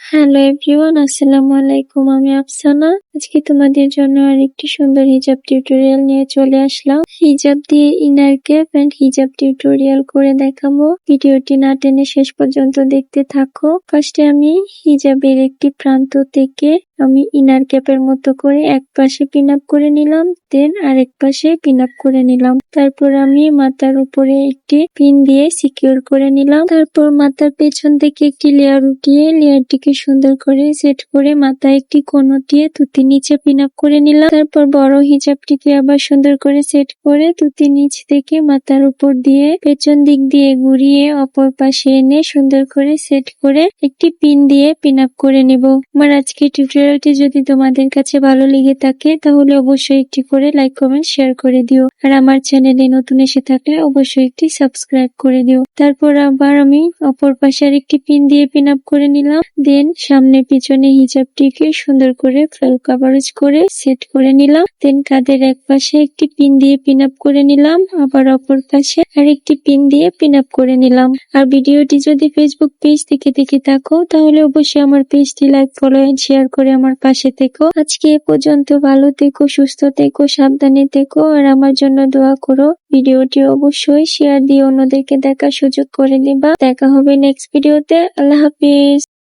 Hello everyone, আসসালামু আলাইকুম। আমি আফসানা। আজকে তোমাদের জন্য আরেকটি সুন্দর হিজাব টিউটোরিয়াল নিয়ে চলে আসলাম। হিজাব দিয়ে ইনার ক্যাপ এন্ড হিজাব টিউটোরিয়াল করে দেখাবো। ভিডিওটি না টেনে শেষ পর্যন্ত দেখতে থাকো। ফার্স্টে আমি হিজাবের একটি প্রান্ত থেকে আমি ইনার ক্যাপের মতো করে এক পাশে পিন আপ করে নিলাম, দেন আরেক পাশে পিন আপ করে নিলাম। তারপর আমি মাথার উপরে একটি পিন দিয়ে সিকিউর করে নিলাম। তারপর মাথার পেছন থেকে একটি লেয়ার উঠিয়ে লেয়ারটিকে সুন্দর করে সেট করে মাথায় একটি কোণ উঠিয়ে তুতির নিচে পিন আপ করে নিলাম। তারপর বড় হিজাবটিকে আবার সুন্দর করে সেট করে তুতির নিচ থেকে মাথার উপর দিয়ে পেছন দিক দিয়ে ঘুরিয়ে অপর পাশে এনে সুন্দর করে সেট করে একটি পিন দিয়ে পিন আপ করে নেব। আমার আজকের টিউটোরিয়ালটি যদি তোমাদের কাছে ভালো লেগে থাকে তাহলে অবশ্যই একটি করে লাইক, কমেন্ট, শেয়ার করে দিও। আর আমার চ্যানেলে নতুন এসে থাকলে অবশ্যই একটি সাবস্ক্রাইব করে দিও। তারপর আবার আমি অপর পাশে আরেকটি পিন দিয়ে পিন আপ করে নিলাম। দেন সামনে পিছনে হিজাবটিকে সুন্দর করে ফুল কভারেজ করে সেট করে নিলাম। দেন কাঁধের এক পাশে একটি পিন দিয়ে পিন আপ করে নিলাম, আবার অপর পাশে আরেকটি পিন দিয়ে পিন আপ করে নিলাম। আর ভিডিওটি যদি ফেসবুক পেজ থেকে দেখে থাকো তাহলে অবশ্যই আমার পেজটি লাইক, ফলো এন্ড শেয়ার করে আমার পাশে থেকো। আজকে এ পর্যন্ত। ভালো থেকো, সুস্থ থেকো, সাবধানে থেকো আর আমার জন্য দোয়া করো। ভিডিওটি অবশ্যই শেয়ার দিয়ে অন্যদেরকে দেখার সুযোগ করে দিবা। দেখা হবে নেক্সট ভিডিওতে। আল্লাহ হাফিজ।